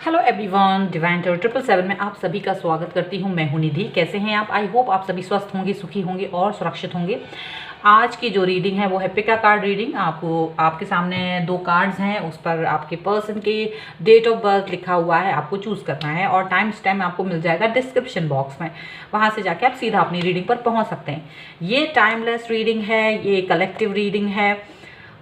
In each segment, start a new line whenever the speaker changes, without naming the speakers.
Hello everyone, divine tarot 777 में आप सभी का स्वागत करती हूँ। मैं हूँ निधि। कैसे हैं आप? आई होप आप सभी स्वस्थ होंगे, सुखी होंगे और सुरक्षित होंगे। आज की जो रीडिंग है वो है पिका कार्ड रीडिंग। आपके सामने दो कार्ड्स हैं, उस पर आपके पर्सन के डेट ऑफ बर्थ लिखा हुआ है, आपको चूज़ करना है और टाइम स्टैम्प आपको मिल जाएगा डिस्क्रिप्शन बॉक्स में। वहाँ से जाके आप सीधा अपनी रीडिंग पर पहुँच सकते हैं। ये टाइमलेस रीडिंग है, ये कलेक्टिव रीडिंग है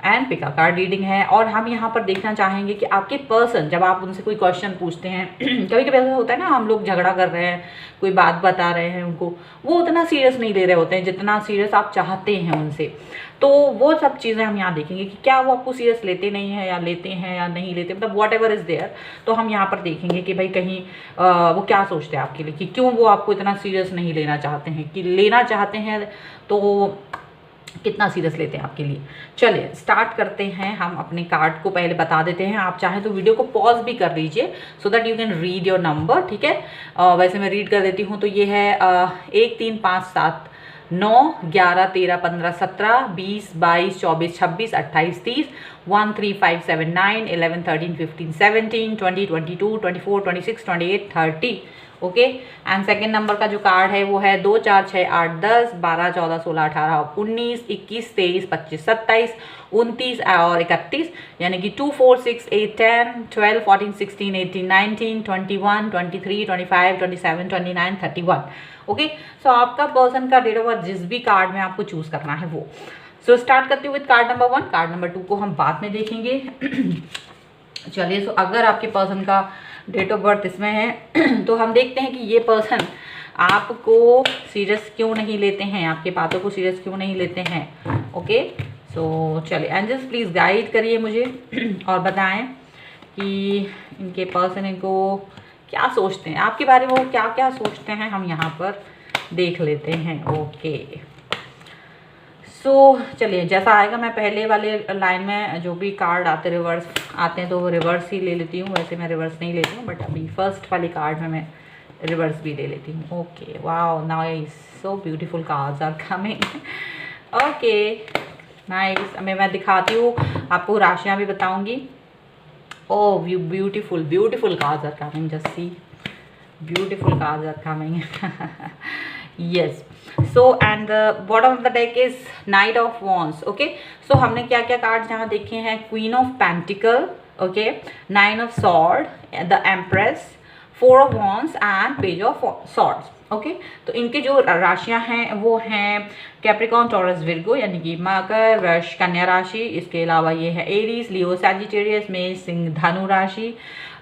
एंड पिका कार्ड रीडिंग है। और हम यहाँ पर देखना चाहेंगे कि आपके पर्सन, जब आप उनसे कोई क्वेश्चन पूछते हैं कभी कभी ऐसा होता है ना, हम लोग झगड़ा कर रहे हैं, कोई बात बता रहे हैं उनको, वो उतना सीरियस नहीं ले रहे होते हैं जितना सीरियस आप चाहते हैं उनसे। तो वो सब चीज़ें हम यहाँ देखेंगे कि क्या वो आपको सीरियस लेते नहीं है या लेते हैं या नहीं लेते, मतलब वॉट एवर इज़ देयर। तो हम यहाँ पर देखेंगे कि भाई कहीं वो क्या सोचते हैं आपके लिए, कि क्यों वो आपको इतना सीरियस नहीं लेना चाहते हैं, कि लेना चाहते हैं तो कितना सीरियस लेते हैं आपके लिए। चलिए स्टार्ट करते हैं। हम अपने कार्ड को पहले बता देते हैं। आप चाहें तो वीडियो को पॉज भी कर लीजिए so that you can read your number, ठीक है। वैसे मैं रीड कर देती हूँ। तो ये है 1 3 5 7 9 11 13 15 17 20 22 24 26 28 30 1 3 5 7 9 11 13 15 17 20 22 24 26 28 30। ओके। एंड सेकेंड नंबर का जो कार्ड है वो है 2 4 6 8 10 12 14 16 18 19 21 23 25 27 29 और 31, यानी कि 2 4 6 8 10 12 14 16 18 19 21 23 25 27 29 31। ओके। सो आपका पर्सन का डेट ऑफ बर्थ जिस भी कार्ड में आपको चूज करना है वो। सो स्टार्ट करते हुए कार्ड नंबर 1। कार्ड नंबर 2 को हम बाद में देखेंगे। चलिए, सो अगर आपके पर्सन का डेट ऑफ बर्थ इसमें है तो हम देखते हैं कि ये पर्सन आपको सीरियस क्यों नहीं लेते हैं, आपके बातों को सीरियस क्यों नहीं लेते हैं। ओके। सो चलिए, एंजल्स प्लीज़ गाइड करिए मुझे और बताएं कि इनके पर्सन इनको क्या सोचते हैं, आपके बारे में वो क्या क्या सोचते हैं, हम यहाँ पर देख लेते हैं। ओके। सो चलिए, जैसा आएगा मैं पहले वाले लाइन में जो भी कार्ड आते रिवर्स आते हैं तो वो रिवर्स ही ले लेती हूँ। वैसे मैं रिवर्स नहीं लेती हूँ, बट अभी फर्स्ट वाली कार्ड में मैं रिवर्स भी ले लेती हूँ। Okay, wow, nice, so beautiful cards are coming. Okay, nice. अभी मैं दिखाती हूँ आपको, राशियाँ भी बताऊँगी। Oh, beautiful beautiful cards are coming, just see, beautiful cards are coming. Yes. So and the bottom of the deck is Knight of Wands. Okay. So हमने क्या क्या कार्ड्स यहाँ देखे हैं? Queen of Pentacle, okay, Nine of Sword, the Empress, 4 of Wands and Page of Swords. Okay. तो इनके जो राशियां हैं वो हैं कैप्रिकॉर्न, टॉरस, विर्गो, यानी कि मकर, वृष, कन्या राशि। इसके अलावा ये है एरीज, लियो, सैजिटेरियस, मेष, सिंह, धनु राशि।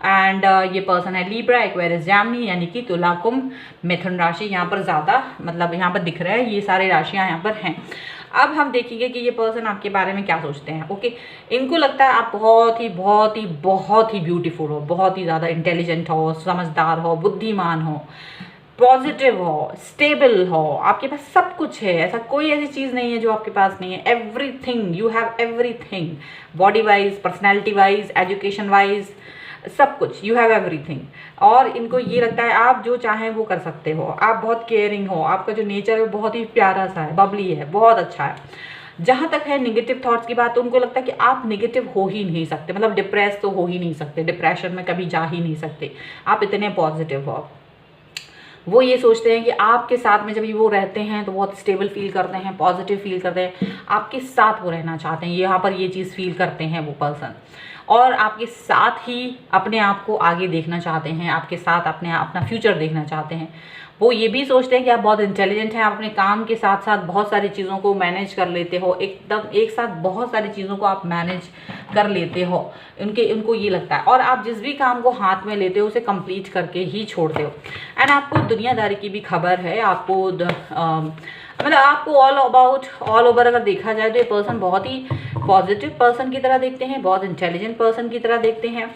एंड ये पर्सन है लीब्रा, एक्वेरियस, जेमिनी, यानी कि तुला, कुंभ, मिथुन राशि। यहाँ पर ज़्यादा मतलब यहाँ पर दिख रहा है, ये सारी राशियाँ यहाँ पर हैं। अब हम देखेंगे कि ये पर्सन आपके बारे में क्या सोचते हैं। ओके। इनको लगता है आप बहुत ही बहुत ही बहुत ही ब्यूटीफुल हो, बहुत ही ज़्यादा इंटेलिजेंट हो, समझदार हो, बुद्धिमान हो, पॉजिटिव हो, स्टेबल हो, आपके पास सब कुछ है। ऐसा कोई ऐसी चीज़ नहीं है जो आपके पास नहीं है। Everything, you have everything, body wise, personality wise, education wise, सब कुछ, यू हैव एवरीथिंग। और इनको ये लगता है आप जो चाहें वो कर सकते हो। आप बहुत केयरिंग हो, आपका जो नेचर है वो बहुत ही प्यारा सा है, बबली है, बहुत अच्छा है। जहाँ तक है निगेटिव थॉट्स की बात, तो उनको लगता है कि आप निगेटिव हो ही नहीं सकते, मतलब डिप्रेस तो हो ही नहीं सकते, डिप्रेशन में कभी जा ही नहीं सकते, आप इतने पॉजिटिव हो। वो ये सोचते हैं कि आपके साथ में जब वो रहते हैं तो बहुत स्टेबल फील करते हैं, पॉजिटिव फील करते हैं, आपके साथ वो रहना चाहते हैं। यहाँ पर ये चीज़ फील करते हैं वो पर्सन, और आपके साथ ही अपने आप को आगे देखना चाहते हैं, आपके साथ अपना फ्यूचर देखना चाहते हैं। वो ये भी सोचते हैं कि आप बहुत इंटेलिजेंट हैं, आप अपने काम के साथ साथ बहुत सारी चीज़ों को मैनेज कर लेते हो, एकदम एक साथ बहुत सारी चीज़ों को आप मैनेज कर लेते हो। उनको ये लगता है, और आप जिस भी काम को हाथ में लेते हो उसे कंप्लीट करके ही छोड़ते हो। एंड आपको दुनियादारी की भी खबर है, आपको मतलब आपको ऑल ओवर अगर देखा जाए तो ये पर्सन बहुत ही पॉजिटिव पर्सन की तरह देखते हैं, बहुत इंटेलिजेंट पर्सन की तरह देखते हैं,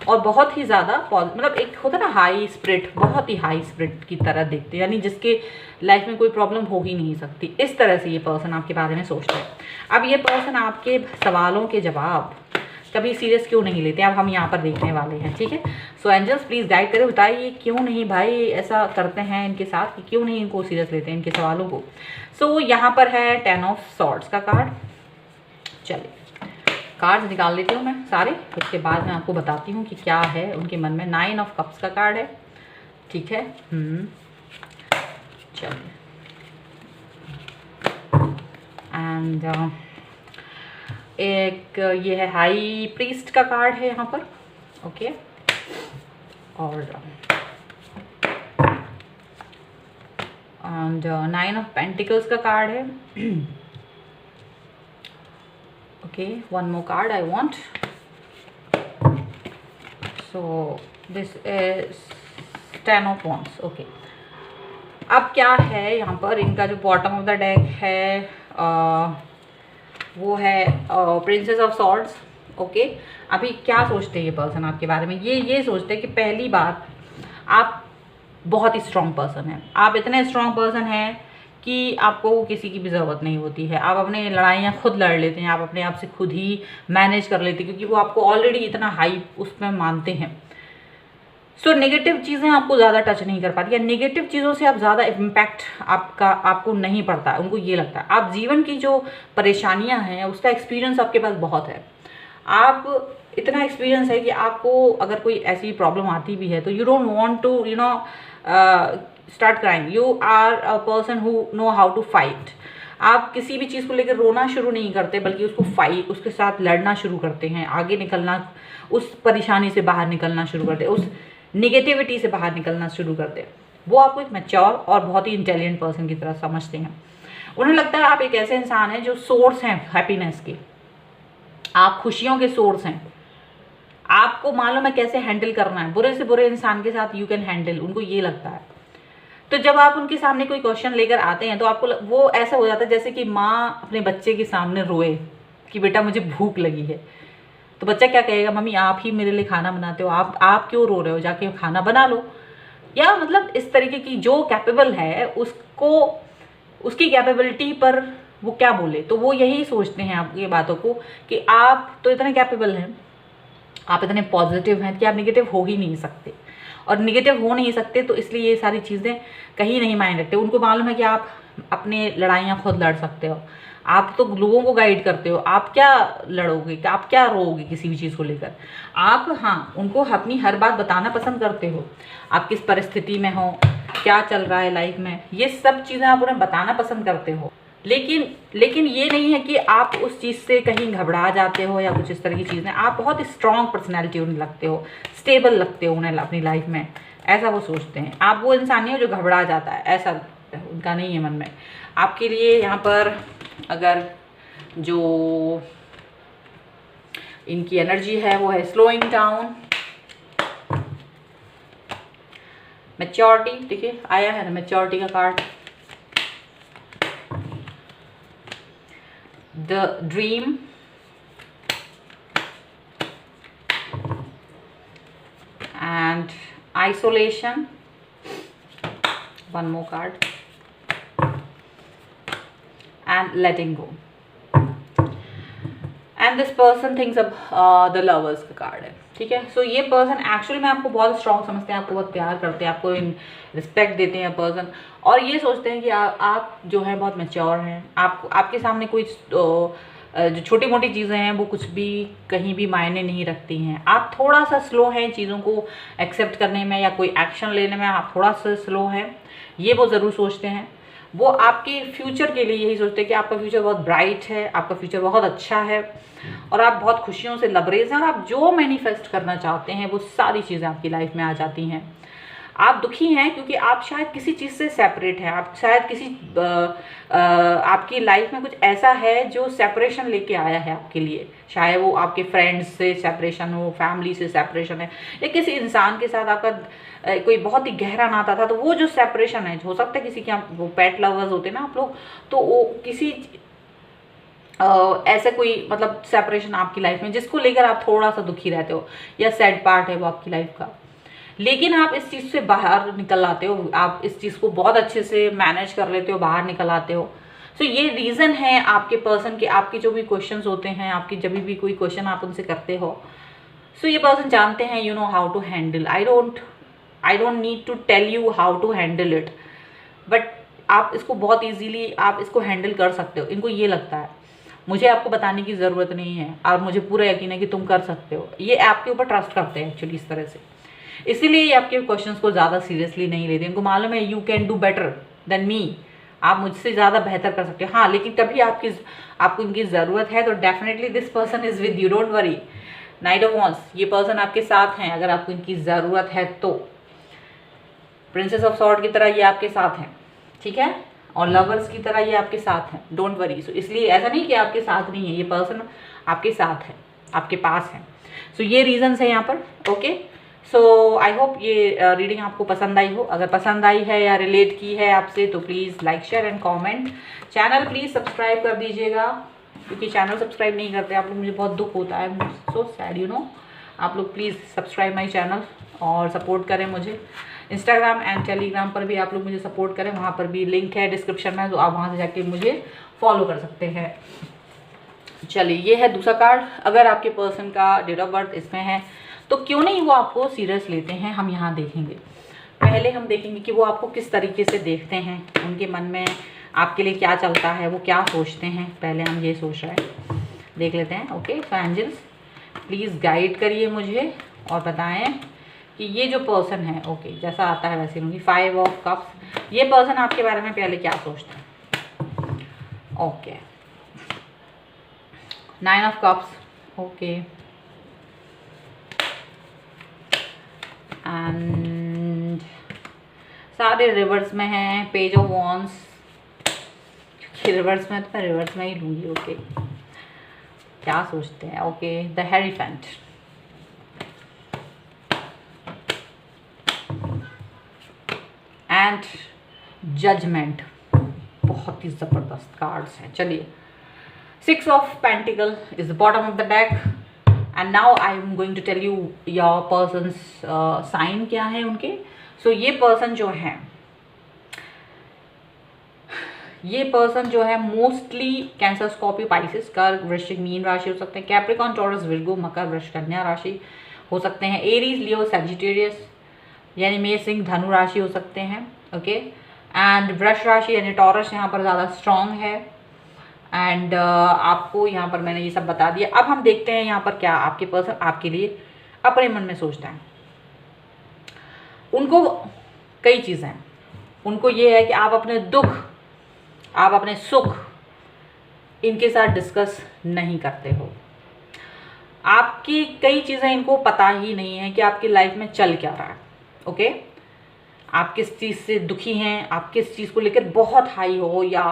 और बहुत ही ज़्यादा मतलब एक होता है ना हाई स्पिरिट, बहुत ही हाई स्पिरिट की तरह देखते हैं, यानी जिसके लाइफ में कोई प्रॉब्लम हो ही नहीं सकती। इस तरह से ये पर्सन आपके बारे में सोचता है। अब ये पर्सन आपके सवालों के जवाब कभी सीरियस क्यों नहीं लेते, अब हम यहाँ पर देखने वाले हैं, ठीक है। सो एंजल्स प्लीज़ गाइड करें, बताइए क्यों नहीं भाई ऐसा करते हैं इनके साथ, कि क्यों नहीं इनको सीरियस लेते हैं इनके सवालों को। सो यहाँ पर है 10 ऑफ सॉर्ड्स का कार्ड। चलिए, कार्ड्स निकाल लेती हूँ मैं सारे, उसके बाद मैं आपको बताती हूँ कि क्या है उनके मन में। 9 ऑफ कप्स का कार्ड है, ठीक है। चलिए, एंड एक ये है हाई प्रीस्ट का कार्ड है यहाँ पर, ओके। और एंड 9 ऑफ पेंटिकल्स का कार्ड है, okay. One more card I want, so this is 10 of wands, okay. अब क्या है यहाँ पर, इनका जो बॉटम ऑफ द डेक है वो है प्रिंसेस ऑफ सॉर्ड्स, ओके। अभी क्या सोचते हैं ये पर्सन आपके बारे में? ये सोचते हैं कि पहली बात, आप बहुत ही स्ट्रॉन्ग पर्सन हैं। आप इतने स्ट्रॉन्ग पर्सन हैं कि आपको किसी की भी ज़रूरत नहीं होती है। आप अपने लड़ाइयाँ खुद लड़ लेते हैं, आप अपने आप से खुद ही मैनेज कर लेते हैं, क्योंकि वो आपको ऑलरेडी इतना हाई उसमें मानते हैं। सो नेगेटिव चीज़ें आपको ज़्यादा टच नहीं कर पाती, या नेगेटिव चीज़ों से आप ज़्यादा इम्पैक्ट आपको नहीं पड़ता है। उनको ये लगता है आप जीवन की जो परेशानियां हैं उसका एक्सपीरियंस आपके पास बहुत है। आप इतना एक्सपीरियंस है कि आपको अगर कोई ऐसी प्रॉब्लम आती भी है तो you don't want to start crying. You are a person who know how to fight. आप किसी भी चीज़ को लेकर रोना शुरू नहीं करते, बल्कि उसके साथ लड़ना शुरू करते हैं, आगे निकलना, उस परेशानी से बाहर निकलना शुरू करते हैं, उस निगेटिविटी से बाहर निकलना शुरू करते हैं। वो आपको एक मैच्योर और बहुत ही इंटेलिजेंट पर्सन की तरह समझते हैं। उन्हें लगता है आप एक ऐसे इंसान हैं जो सोर्स हैं हैप्पीनेस के, आप खुशियों के सोर्स हैं। आपको मालूम है कैसे हैंडल करना है, बुरे से बुरे इंसान के साथ यू कैन हैंडल, उनको ये लगता है। तो जब आप उनके सामने कोई क्वेश्चन लेकर आते हैं तो आपको वो ऐसा हो जाता है जैसे कि माँ अपने बच्चे के सामने रोए कि बेटा मुझे भूख लगी है। तो बच्चा क्या कहेगा, मम्मी आप ही मेरे लिए खाना बनाते हो, आप क्यों रो रहे हो, जाके खाना बना लो। या मतलब इस तरीके की जो कैपेबल है उसको, उसकी कैपेबिलिटी पर वो क्या बोले, तो वो यही सोचते हैं आपकी बातों को कि आप तो इतने कैपेबल हैं, आप इतने पॉजिटिव हैं कि आप निगेटिव हो ही नहीं सकते। और निगेटिव हो नहीं सकते तो इसलिए ये सारी चीज़ें कहीं नहीं मायने रखते। उनको मालूम है कि आप अपने लड़ाइयाँ खुद लड़ सकते हो, आप तो लोगों को गाइड करते हो, आप क्या लड़ोगे, आप क्या रोओगे किसी भी चीज़ को लेकर। आप हाँ उनको अपनी हर बात बताना पसंद करते हो, आप किस परिस्थिति में हो, क्या चल रहा है लाइफ में, ये सब चीज़ें आप उन्हें बताना पसंद करते हो। लेकिन ये नहीं है कि आप उस चीज़ से कहीं घबरा जाते हो या कुछ इस तरह की चीज़ें। आप बहुत स्ट्रॉन्ग पर्सनैलिटी उन्हें लगते हो, स्टेबल लगते हो उन्हें अपनी लाइफ में, ऐसा वो सोचते हैं। आप वो इंसान नहीं हो जो घबरा जाता है, ऐसा उनका नहीं है मन में। आपके लिए यहाँ पर अगर जो इनकी एनर्जी है वो है स्लोइंग डाउन, मैच्योरिटी, देखिए आया है ना मैच्योरिटी का card, the dream, and isolation, one more card, and letting go, and this person thinks of the lovers का कार्ड है, ठीक है। सो ये पर्सन एक्चुअली में आपको बहुत स्ट्रॉन्ग समझते हैं, आपको बहुत प्यार करते हैं, आपको रिस्पेक्ट देते हैं पर्सन, और ये सोचते हैं कि आप जो है बहुत मैच्योर हैं। आपके सामने कोई जो छोटी मोटी चीज़ें हैं वो कुछ भी कहीं भी मायने नहीं रखती हैं। आप थोड़ा सा स्लो हैं चीज़ों को एक्सेप्ट करने में या कोई एक्शन लेने में, आप थोड़ा सा स्लो हैं, ये वो ज़रूर सोचते हैं। वो आपके फ्यूचर के लिए यही सोचते हैं कि आपका फ्यूचर बहुत ब्राइट है, आपका फ्यूचर बहुत अच्छा है, और आप बहुत खुशियों से लबरेज हैं, और आप जो मैनिफेस्ट करना चाहते हैं वो सारी चीज़ें आपकी लाइफ में आ जाती हैं। आप दुखी हैं क्योंकि आप शायद किसी चीज़ से सेपरेट हैं, आप शायद किसी आपकी लाइफ में कुछ ऐसा है जो सेपरेशन लेके आया है आपके लिए। शायद वो आपके फ्रेंड्स से सेपरेशन हो, फैमिली से सेपरेशन है, या किसी इंसान के साथ आपका कोई बहुत ही गहरा नाता था, तो वो जो सेपरेशन है, हो सकता है किसी के आप वो पेट लवर्स होते हैं ना आप लोग, तो वो किसी ऐसे कोई मतलब सेपरेशन आपकी लाइफ में जिसको लेकर आप थोड़ा सा दुखी रहते हो, या सैड पार्ट है वो आपकी लाइफ का। लेकिन आप इस चीज़ से बाहर निकल आते हो, आप इस चीज़ को बहुत अच्छे से मैनेज कर लेते हो, बाहर निकल आते हो। सो ये रीज़न है आपके पर्सन के, आपके जो भी क्वेश्चंस होते हैं, आपकी जब भी कोई क्वेश्चन आप उनसे करते हो, सो ये पर्सन जानते हैं you know how to handle. I don't need to tell you how to handle it, but आप इसको बहुत ईजीली आप इसको हैंडल कर सकते हो, इनको ये लगता है। मुझे आपको बताने की ज़रूरत नहीं है और मुझे पूरा यकीन है कि तुम कर सकते हो। ये आपके ऊपर ट्रस्ट करते हैं एक्चुअली इस तरह से, इसीलिए ये आपके क्वेश्चंस को ज़्यादा सीरियसली नहीं लेते। इनको मालूम है you can do better than me, आप मुझसे ज़्यादा बेहतर कर सकते हो। हाँ, लेकिन कभी आपको इनकी ज़रूरत है तो definitely this person is with you, don't worry. Night of wands, ये पर्सन आपके साथ हैं अगर आपको इनकी ज़रूरत है तो। प्रिंसेस ऑफ सॉर्ड की तरह ये आपके साथ हैं, ठीक है, और लवर्स की तरह ये आपके साथ हैं, डोंट वरी। सो इसलिए ऐसा नहीं कि आपके साथ नहीं है, ये पर्सन आपके साथ है, आपके पास है। सो ये रीजंस है यहाँ पर, ओके। सो आई होप ये रीडिंग आपको पसंद आई हो। अगर पसंद आई है या रिलेट की है आपसे तो please like share and comment. Channel please subscribe कर दीजिएगा, क्योंकि चैनल सब्सक्राइब नहीं करते आप लोग, मुझे बहुत दुख होता है, सो सैड यू नो। आप लोग प्लीज़ सब्सक्राइब माई चैनल और सपोर्ट करें मुझे। इंस्टाग्राम एंड टेलीग्राम पर भी आप लोग मुझे सपोर्ट करें, वहाँ पर भी लिंक है डिस्क्रिप्शन में, तो आप वहाँ से जाके मुझे फॉलो कर सकते हैं। चलिए, ये है दूसरा कार्ड। अगर आपके पर्सन का डेट ऑफ बर्थ इसमें है तो क्यों नहीं वो आपको सीरियस लेते हैं, हम यहाँ देखेंगे। पहले हम देखेंगे कि वो आपको किस तरीके से देखते हैं, उनके मन में आपके लिए क्या चलता है, वो क्या सोचते हैं, पहले हम ये सोच रहे हैं, देख लेते हैं। Okay, so angels please guide करिए मुझे और बताएं कि ये जो पर्सन है, ओके जैसा आता है वैसे लूँगी। 5 ऑफ कप्स, ये पर्सन आपके बारे में पहले क्या सोचता है। Okay, 9 of cups, okay, and सारे रिवर्स में हैं। पेज ऑफ वॉन्स, क्योंकि रिवर्स में तो मैं रिवर्स में ही लूँगी। ओके, क्या सोचते हैं। Okay, the hierophant, and judgement, बहुत ही ज़बरदस्त कार्ड्स हैं। चलिए, 6 of pentacle is the bottom of the deck and now I am going to tell you your persons sign क्या है उनके। सो ये पर्सन जो है मोस्टली कैंसर, स्कॉर्पियो, पाइसेस, कर्क, वृश्चिक, मीन राशि हो सकते हैं। कैप्रिकॉन, टॉरस, विर्गो, मकर, वृष, कन्या राशि हो सकते हैं। एरीज, लियो, सैजिटेरियस यानी मेष, सिंह, धनु राशि हो सकते हैं। ओके, एंड वृष राशि यानी टॉरस यहाँ पर ज़्यादा स्ट्रॉन्ग है। एंड आपको यहाँ पर मैंने ये सब बता दिया। अब हम देखते हैं यहाँ पर क्या आपके पर्सन आपके लिए अपने मन में सोचता है। उनको कई चीज़ें हैं, उनको ये है कि आप अपने दुख, आप अपने सुख इनके साथ डिस्कस नहीं करते हो। आपकी कई चीज़ें इनको पता ही नहीं है कि आपकी लाइफ में चल क्या रहा है। ओके, आप किस चीज़ से दुखी हैं, आप किस चीज़ को लेकर बहुत हाई हो, या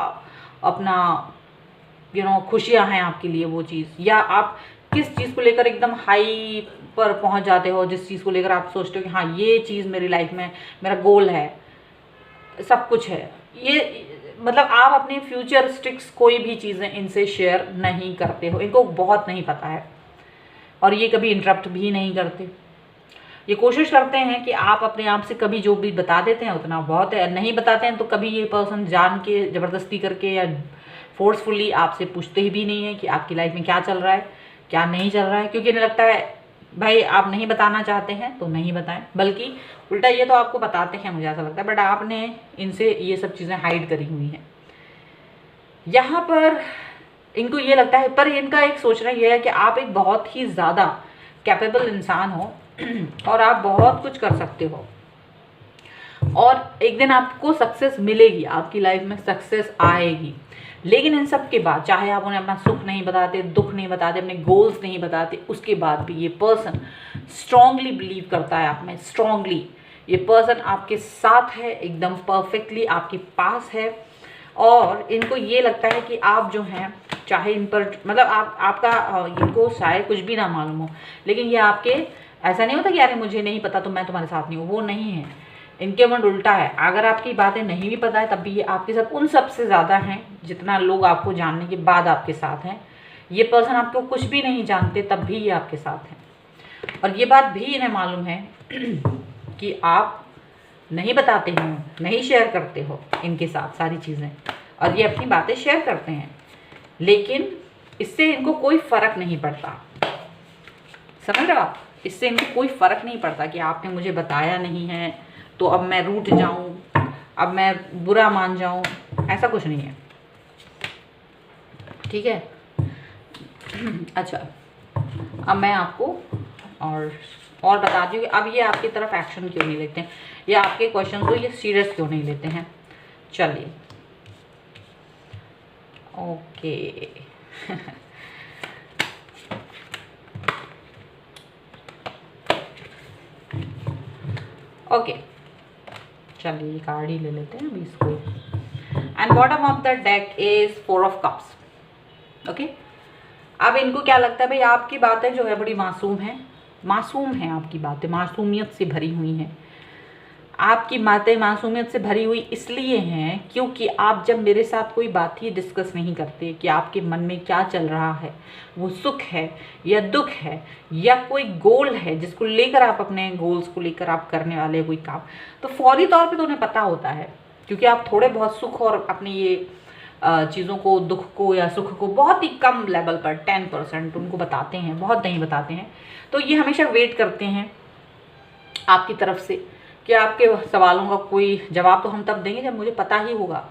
अपना खुशियां हैं आपके लिए वो चीज़, या आप किस चीज़ को लेकर एकदम हाई पर पहुंच जाते हो, जिस चीज़ को लेकर आप सोचते हो कि हाँ ये चीज़ मेरी लाइफ में मेरा गोल है, सब कुछ है। ये मतलब आप अपनी फ्यूचरिस्टिक्स कोई भी चीज़ें इनसे शेयर नहीं करते हो, इनको बहुत नहीं पता है और ये कभी इंटरप्ट भी नहीं करते। ये कोशिश करते हैं कि आप अपने आप से कभी जो भी बता देते हैं उतना बहुत है, नहीं बताते हैं तो कभी ये पर्सन जान के ज़बरदस्ती करके या फोर्सफुली आपसे पूछते भी नहीं है कि आपकी लाइफ में क्या चल रहा है, क्या नहीं चल रहा है, क्योंकि इन्हें लगता है भाई आप नहीं बताना चाहते हैं तो नहीं बताएं, बल्कि उल्टा ये तो आपको बताते हैं, मुझे ऐसा लगता है, बट आपने इनसे ये सब चीज़ें हाइड करी हुई हैं। यहाँ पर इनको ये लगता है, पर इनका एक सोचना ये है कि आप एक बहुत ही ज़्यादा कैपेबल इंसान हो और आप बहुत कुछ कर सकते हो और एक दिन आपको सक्सेस मिलेगी, आपकी लाइफ में सक्सेस आएगी। लेकिन इन सब के बाद, चाहे आप उन्हें अपना सुख नहीं बताते, दुख नहीं बताते, अपने गोल्स नहीं बताते, उसके बाद भी ये पर्सन स्ट्रांगली बिलीव करता है आप में, स्ट्रांगली ये पर्सन आपके साथ है, एकदम परफेक्टली आपके पास है। और इनको ये लगता है कि आप जो हैं, चाहे इन पर मतलब आपका इनको शायद कुछ भी ना मालूम हो, लेकिन ये आपके ऐसा नहीं होता कि अरे मुझे नहीं पता तो मैं तुम्हारे साथ नहीं हूँ, वो नहीं है। इनके मन उल्टा है, अगर आपकी बातें नहीं भी पता है तब भी ये आपके साथ उन सब से ज़्यादा हैं जितना लोग आपको जानने के बाद आपके साथ हैं। ये पर्सन आपको कुछ भी नहीं जानते तब भी ये आपके साथ हैं और ये बात भी इन्हें मालूम है कि आप नहीं बताते हो, नहीं शेयर करते हो इनके साथ सारी चीज़ें, और ये अपनी बातें शेयर करते हैं, लेकिन इससे इनको कोई फ़र्क नहीं पड़ता। समझ रहे हो आप? इससे इनको कोई फ़र्क नहीं पड़ता कि आपने मुझे बताया नहीं है तो अब मैं रूठ जाऊं, अब मैं बुरा मान जाऊं, ऐसा कुछ नहीं है, ठीक है। अच्छा, अब मैं आपको और बता दूँ कि अब ये आपकी तरफ एक्शन क्यों नहीं लेते हैं, या आपके क्वेश्चन को ये सीरियस क्यों नहीं लेते हैं। चलिए, ओके। ओके, चलिए ये कार्ड ही ले लेते हैं अभी इसको। And bottom of the deck is 4 of cups. Okay, अब इनको क्या लगता है भाई, आपकी बातें जो है बड़ी मासूम हैं आपकी बातें मासूमियत से भरी हुई हैं। आपकी बातें मासूमियत से भरी हुई इसलिए हैं क्योंकि आप जब मेरे साथ कोई बात ही डिस्कस नहीं करते कि आपके मन में क्या चल रहा है, वो सुख है या दुख है या कोई गोल है जिसको लेकर आप अपने गोल्स को लेकर आप करने वाले कोई काम, तो फौरी तौर पे तो उन्हें पता होता है, क्योंकि आप थोड़े बहुत सुख और अपने ये चीज़ों को, दुख को या सुख को बहुत ही कम लेवल पर 10% उनको बताते हैं, बहुत नहीं बताते हैं। तो ये हमेशा वेट करते हैं आपकी तरफ से कि आपके सवालों का कोई जवाब तो हम तब देंगे जब मुझे पता ही होगा।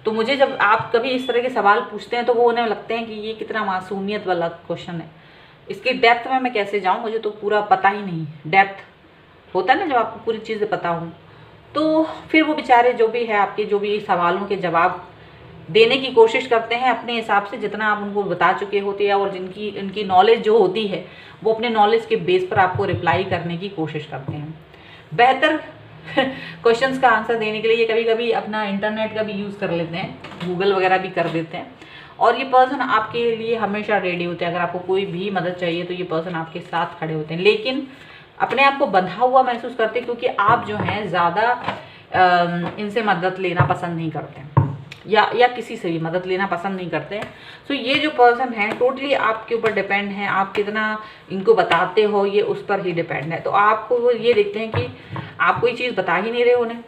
तो मुझे जब आप कभी इस तरह के सवाल पूछते हैं तो वो उन्हें लगते हैं कि ये कितना मासूमियत वाला क्वेश्चन है, इसके डेप्थ में मैं कैसे जाऊँ, मुझे तो पूरा पता ही नहीं। डेप्थ होता है ना जब आपको पूरी चीज़ें पता हो, तो फिर वो बेचारे जो भी है आपके जो भी सवालों के जवाब देने की कोशिश करते हैं अपने हिसाब से, जितना आप उनको बता चुके होते हैं, और जिनकी इनकी नॉलेज जो होती है वो अपने नॉलेज के बेस पर आपको रिप्लाई करने की कोशिश करते हैं। बेहतर क्वेश्चंस का आंसर देने के लिए ये कभी कभी अपना इंटरनेट का भी यूज़ कर लेते हैं, गूगल वगैरह भी कर देते हैं, और ये पर्सन आपके लिए हमेशा रेडी होते हैं। अगर आपको कोई भी मदद चाहिए तो ये पर्सन आपके साथ खड़े होते हैं, लेकिन अपने आप को बंधा हुआ महसूस करते हैं क्योंकि आप जो हैं ज़्यादा इनसे मदद लेना पसंद नहीं करते हैं, या किसी से भी मदद लेना पसंद नहीं करते हैं। तो ये जो पर्सन है टोटली आपके ऊपर डिपेंड है, आप कितना इनको बताते हो ये उस पर ही डिपेंड है। तो आपको वो ये देखते हैं कि आप कोई चीज़ बता ही नहीं रहे हो उन्हें,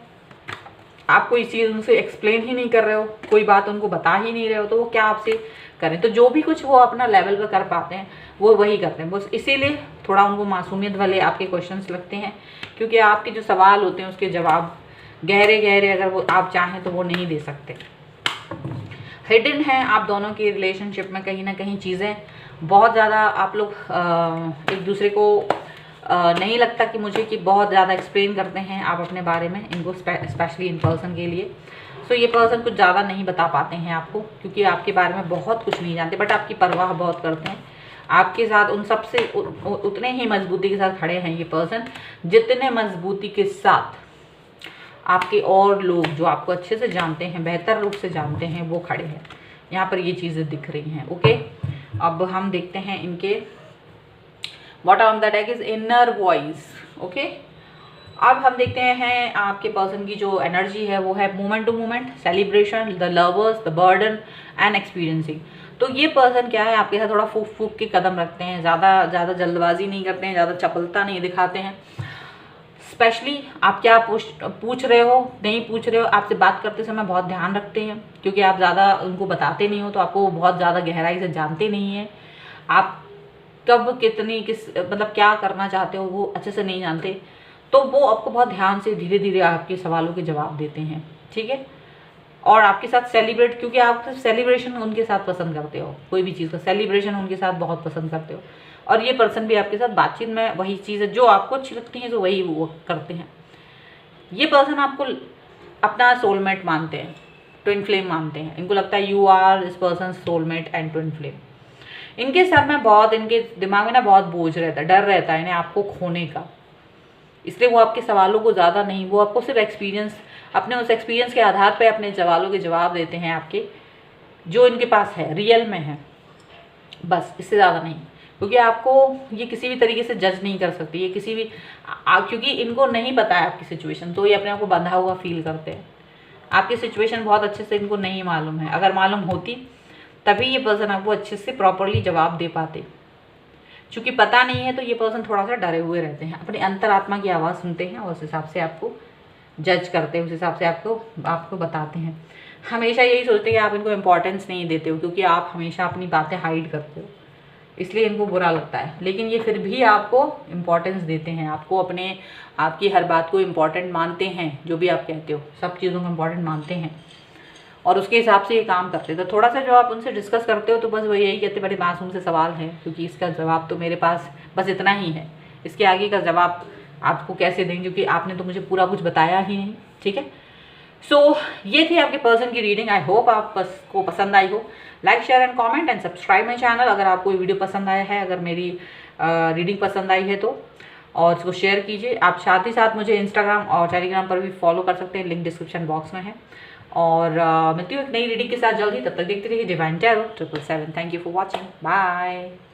आप कोई चीज़ उनसे एक्सप्लेन ही नहीं कर रहे हो, कोई बात उनको बता ही नहीं रहे हो, तो वो क्या आपसे करें। तो जो भी कुछ वो अपना लेवल पर कर पाते हैं वो वही करते हैं, बस इसीलिए थोड़ा उनको मासूमियत वाले आपके क्वेश्चंस लगते हैं, क्योंकि आपके जो सवाल होते हैं उसके जवाब गहरे अगर वो आप चाहें तो वो नहीं दे सकते। हिडन है आप दोनों की रिलेशनशिप में कहीं ना कहीं चीज़ें बहुत ज़्यादा, आप लोग एक दूसरे को नहीं लगता कि मुझे कि बहुत ज़्यादा एक्सप्लेन करते हैं आप अपने बारे में इनको, स्पेशली इन पर्सन के लिए। सो ये पर्सन कुछ ज़्यादा नहीं बता पाते हैं आपको, क्योंकि आपके बारे में बहुत कुछ नहीं जानते, बट आपकी परवाह बहुत करते हैं। आपके साथ उन सबसे उतने ही मजबूती के साथ खड़े हैं ये पर्सन, जितने मजबूती के साथ आपके और लोग जो आपको अच्छे से जानते हैं, बेहतर रूप से जानते हैं, वो खड़े हैं। यहाँ पर ये चीज़ें दिख रही हैं। ओके, अब हम देखते हैं इनके bottom of the deck is inner voice. Okay, अब हम देखते हैं आपके पर्सन की जो एनर्जी है वो है moment to moment, celebration, the lovers, the burden and experiencing. तो ये पर्सन क्या है, आपके साथ थोड़ा फूक के कदम रखते हैं, ज़्यादा जल्दबाजी नहीं करते हैं, ज़्यादा चपलता नहीं दिखाते हैं। स्पेशली आप क्या पूछ रहे हो, नहीं पूछ रहे हो, आपसे बात करते समय बहुत ध्यान रखते हैं, क्योंकि आप ज़्यादा उनको बताते नहीं हो, तो आपको बहुत ज़्यादा गहराई से जानते नहीं हैं। आप कब कितनी मतलब क्या करना चाहते हो वो अच्छे से नहीं जानते, तो वो आपको बहुत ध्यान से धीरे धीरे आपके सवालों के जवाब देते हैं। ठीक है, और आपके साथ सेलिब्रेट, क्योंकि आप सेलिब्रेशन उनके साथ पसंद करते हो, कोई भी चीज़ का सेलिब्रेशन उनके साथ बहुत पसंद करते हो, और ये पर्सन भी आपके साथ बातचीत में वही चीज़ है जो आपको अच्छी लगती है, तो वही वो करते हैं। ये पर्सन आपको अपना सोलमेट मानते हैं, ट्विन फ्लेम मानते हैं, इनको लगता है you are this person soulmate and twin flame. इनके सर में बहुत, इनके दिमाग में ना बहुत बोझ रहता है, डर रहता है इन्हें आपको खोने का, इसलिए वो आपके सवालों को ज़्यादा नहीं, वो आपको सिर्फ एक्सपीरियंस, अपने उस एक्सपीरियंस के आधार पे अपने सवालों के जवाब देते हैं आपके, जो इनके पास है, रियल में है, बस इससे ज़्यादा नहीं। क्योंकि आपको ये किसी भी तरीके से जज नहीं कर सकती, ये किसी भी क्योंकि इनको नहीं पता है आपकी सिचुएशन, तो ये अपने आप को बंधा हुआ फील करते हैं। आपकी सिचुएशन बहुत अच्छे से इनको नहीं मालूम है, अगर मालूम होती तभी ये पर्सन आपको अच्छे से प्रॉपरली जवाब दे पाते। चूँकि पता नहीं है तो ये पर्सन थोड़ा सा डरे हुए रहते हैं, अपनी अंतरात्मा की आवाज़ सुनते हैं और उस हिसाब से आपको जज करते हैं, उस हिसाब से आपको बताते हैं। हमेशा यही सोचते हैं कि आप इनको इम्पोर्टेंस नहीं देते हो, क्योंकि आप हमेशा अपनी बातें हाइड करते हो, इसलिए इनको बुरा लगता है। लेकिन ये फिर भी आपको इम्पोर्टेंस देते हैं, आपकी हर बात को इम्पोर्टेंट मानते हैं, जो भी आप कहते हो सब चीज़ों को इम्पोर्टेंट मानते हैं। और उसके हिसाब से ये काम करते हैं। तो थोड़ा सा जो आप उनसे डिस्कस करते हो तो बस वो यही कहते बड़े मासूम से सवाल हैं, क्योंकि इसका जवाब तो मेरे पास बस इतना ही है, इसके आगे का जवाब आपको कैसे देंगे, क्योंकि आपने तो मुझे पूरा कुछ बताया ही नहीं। ठीक है, सो ये थी आपके पर्सन की रीडिंग। आई होप आपको पसंद आई हो। Like share and comment and subscribe my channel अगर आपको ये वीडियो पसंद आया है, अगर मेरी रीडिंग पसंद आई है तो, और इसको शेयर कीजिए। आप साथ ही साथ मुझे इंस्टाग्राम और टेलीग्राम पर भी फॉलो कर सकते हैं, लिंक डिस्क्रिप्शन बॉक्स में है। और मिलती हूँ एक नई रीडिंग के साथ जल्दी, तब तक देखते रहिए divine tarot 777। Thank you for watching, bye.